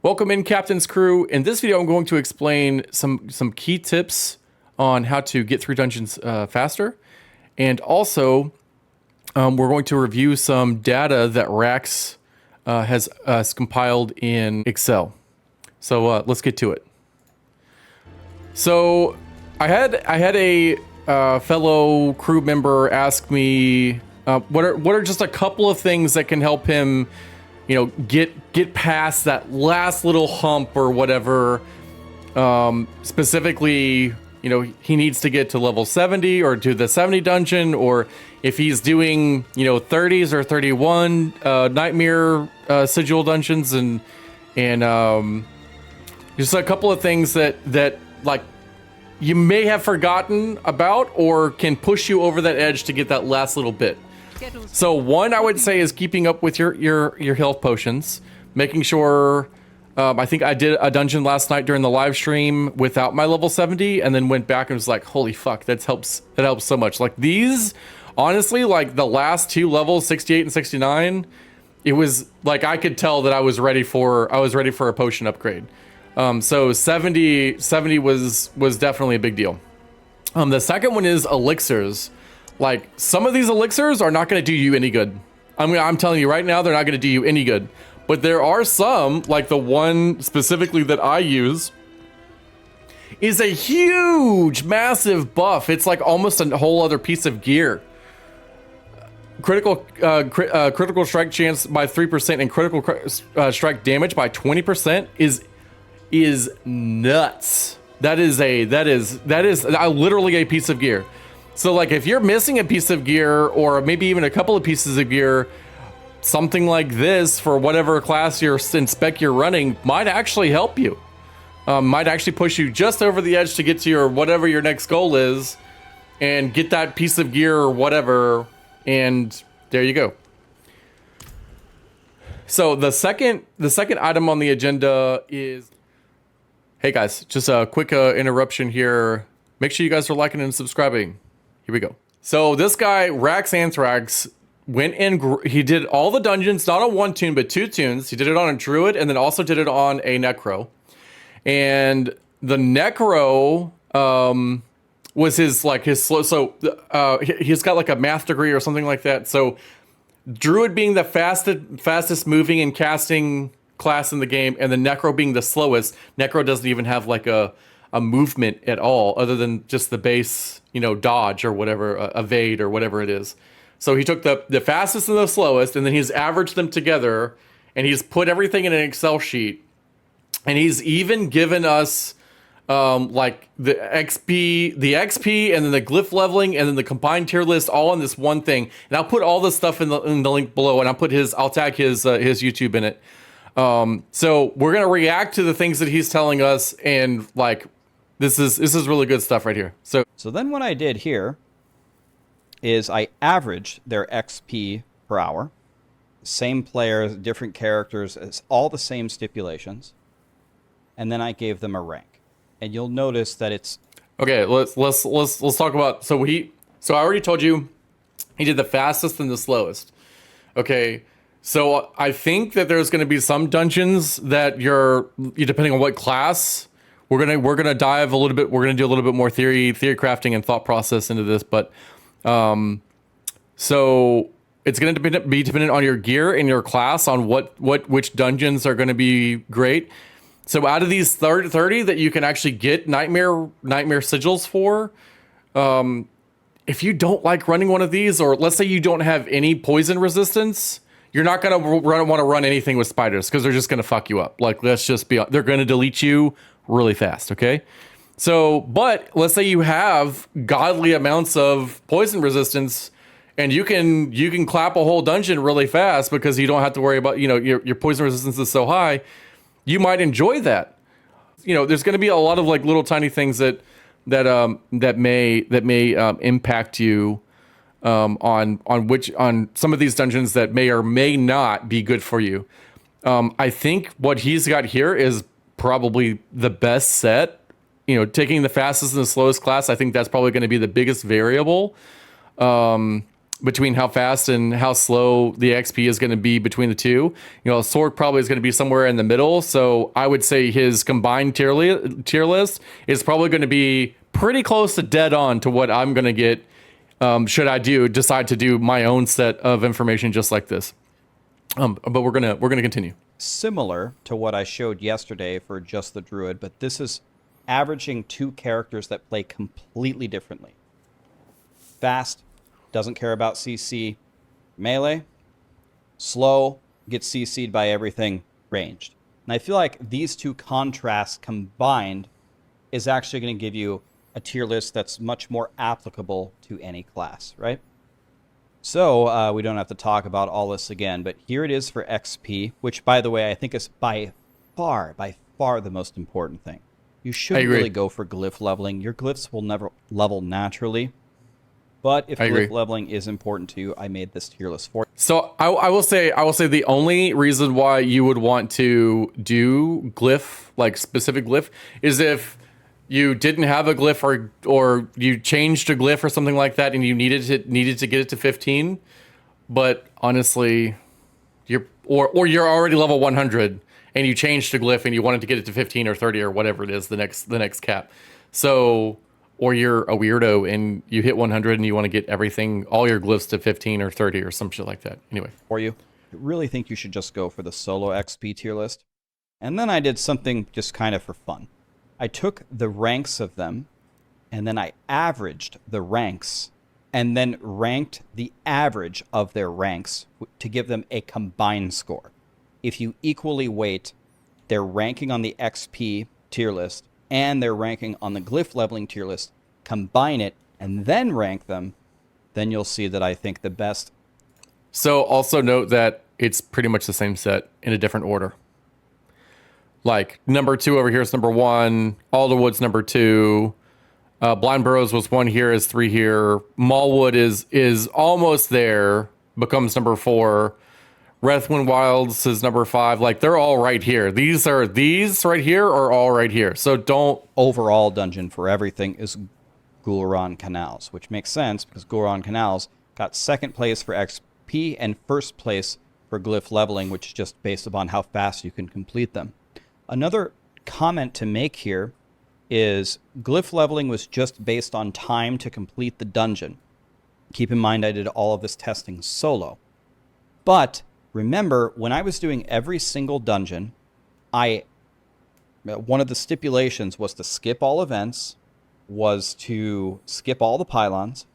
Welcome in, Captain's Crew. In this video, I'm going to explain some key tips on how to get through dungeons faster. And also, we're going to review some data that Rax has compiled in Excel. So let's get to it. So I had a fellow crew member ask me what are just a couple of things that can help him, you know, get past that last little hump or whatever. Specifically, you know, he needs to get to level 70 or to the 70 dungeon, or if he's doing, you know, 30s or 31 nightmare sigil dungeons, and just a couple of things that like you may have forgotten about or can push you over that edge to get that last little bit. So one I would say is keeping up with your health potions, making sure. I think I did a dungeon last night during the live stream without my level 70, and then went back and was like, holy fuck, that helps so much. Like these, honestly, like the last two levels, 68 and 69, it was like I could tell that I was ready for a potion upgrade. So 70 was definitely a big deal. The second one is elixirs. Like some of these elixirs are not going to do you any good. I'm telling you right now, they're not going to do you any good. But there are some, like the one specifically that I use, is a huge, massive buff. It's like almost a whole other piece of gear. Critical strike chance by 3% and critical strike damage by 20% is nuts. That is literally a piece of gear. So like if you're missing a piece of gear, or maybe even a couple of pieces of gear, something like this for whatever class and spec you're running might actually help you. Might actually push you just over the edge to get to your whatever your next goal is, and get that piece of gear or whatever, and there you go. So the second item on the agenda is, hey guys, just a quick interruption here. Make sure you guys are liking and subscribing. Here we go. So this guy, Rax Anthrax, went in, he did all the dungeons, not on one tune, but two tunes. He did it on a druid, and then also did it on a necro. And the necro was his slow. So he's got like a math degree or something like that. So druid being the fastest moving and casting class in the game, and the necro being the slowest. Necro doesn't even have like a movement at all, other than just the base, you know, dodge or whatever, evade or whatever it is. So he took the fastest and the slowest, and then he's averaged them together, and he's put everything in an Excel sheet. And he's even given us like the XP, and then the glyph leveling, and then the combined tier list all in this one thing. And I'll put all this stuff in the link below, and I'll tag his YouTube in it. So we're gonna react to the things that he's telling us, and like this is really good stuff right here. So then what I did here is I averaged their XP per hour. Same players, different characters, it's all the same stipulations. And then I gave them a rank. And you'll notice that it's okay. Let's talk about. So I already told you he did the fastest and the slowest. Okay. So I think that there's going to be some dungeons that you're depending on what class. We're gonna dive a little bit. We're gonna do a little bit more theory crafting and thought process into this, but so it's going to be dependent on your gear and your class on which dungeons are going to be great. So out of these 30 that you can actually get nightmare sigils for, if you don't like running one of these, or let's say you don't have any poison resistance, you're not going to want to run anything with spiders, because they're just going to fuck you up. Like, they're going to delete you really fast. Okay. So, but let's say you have godly amounts of poison resistance, and you can clap a whole dungeon really fast because you don't have to worry about, you know, your poison resistance is so high. You might enjoy that. You know, there's going to be a lot of like little tiny things that may impact you on some of these dungeons that may or may not be good for you. I think what he's got here is probably the best set. You know, taking the fastest and the slowest class, I think that's probably going to be the biggest variable. between how fast and how slow the XP is going to be between the two. You know, Sork probably is going to be somewhere in the middle. So I would say his combined tier list is probably going to be pretty close to dead on to what I'm going to get. Should I decide to do my own set of information just like this? But we're gonna continue. Similar to what I showed yesterday for just the Druid, but this is averaging two characters that play completely differently. Fast, doesn't care about CC. Melee, slow, gets CC'd by everything, ranged. And I feel like these two contrasts combined is actually going to give you a tier list that's much more applicable to any class, right? So we don't have to talk about all this again, but here it is for XP, which, by the way, I think is by far the most important thing. You shouldn't really go for glyph leveling. Your glyphs will never level naturally. But if glyph leveling is important to you, I made this tier list for you. So I will say the only reason why you would want to do glyph, like specific glyph, is if you didn't have a glyph or you changed a glyph or something like that and you needed to get it to 15. But honestly, you're already level 100 and you changed a glyph and you wanted to get it to 15 or 30 or whatever it is, the next cap. So, or you're a weirdo and you hit 100 and you want to get all your glyphs to 15 or 30 or some shit like that. Anyway. For you, I really think you should just go for the solo XP tier list. And then I did something just kind of for fun. I took the ranks of them and then I averaged the ranks and then ranked the average of their ranks to give them a combined score. If you equally weight their ranking on the XP tier list and their ranking on the glyph leveling tier list, combine it, and then rank them, then you'll see that I think the best. So also note that it's pretty much the same set in a different order. Like number 2 over here is number 1, Alderwood's number 2, Blind Burrows was 1 here, is 3 here, Mallwood is almost there, becomes number 4, Wrathwind Wilds is number 5. Like, they're all right here. These right here are all right here. So don't... Overall dungeon for everything is Gul'ran Canals, which makes sense because Gul'ran Canals got 2nd place for XP and 1st place for glyph leveling, which is just based upon how fast you can complete them. Another comment to make here is glyph leveling was just based on time to complete the dungeon. Keep in mind I did all of this testing solo. But remember, when I was doing every single dungeon, one of the stipulations was to skip all events, was to skip all the pylons,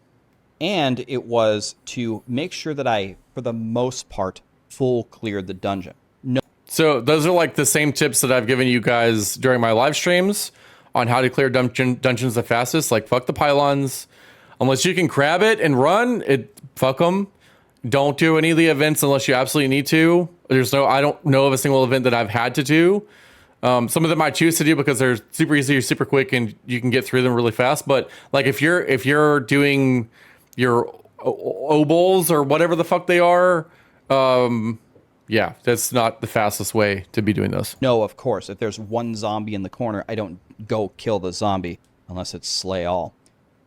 and it was to make sure that I, for the most part, full cleared the dungeon. So those are like the same tips that I've given you guys during my live streams on how to clear dungeons the fastest. Like, fuck the pylons. Unless you can crab it and run, fuck them. Don't do any of the events unless you absolutely need to. I don't know of a single event that I've had to do. Some of them I choose to do because they're super easy or super quick and you can get through them really fast. But like if you're doing your obols or whatever the fuck they are, yeah, that's not the fastest way to be doing this. No, of course. If there's one zombie in the corner, I don't go kill the zombie unless it's slay all.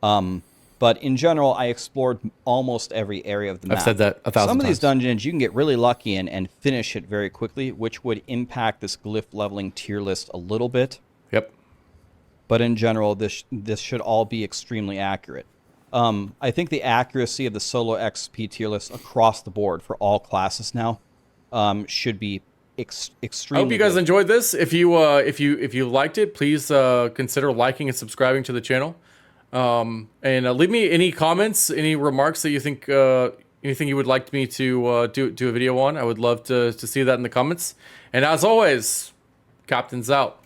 But in general, I explored almost every area of the map. I've said that 1,000 times. Some of these dungeons you can get really lucky in and finish it very quickly, which would impact this glyph leveling tier list a little bit. Yep. But in general, this should all be extremely accurate. I think the accuracy of the solo XP tier list across the board for all classes now should be extremely. I hope you guys enjoyed this. If you liked it, please consider liking and subscribing to the channel. And leave me any comments, any remarks that you think, anything you would like me to do a video on. I would love to see that in the comments. And as always, Captain's out.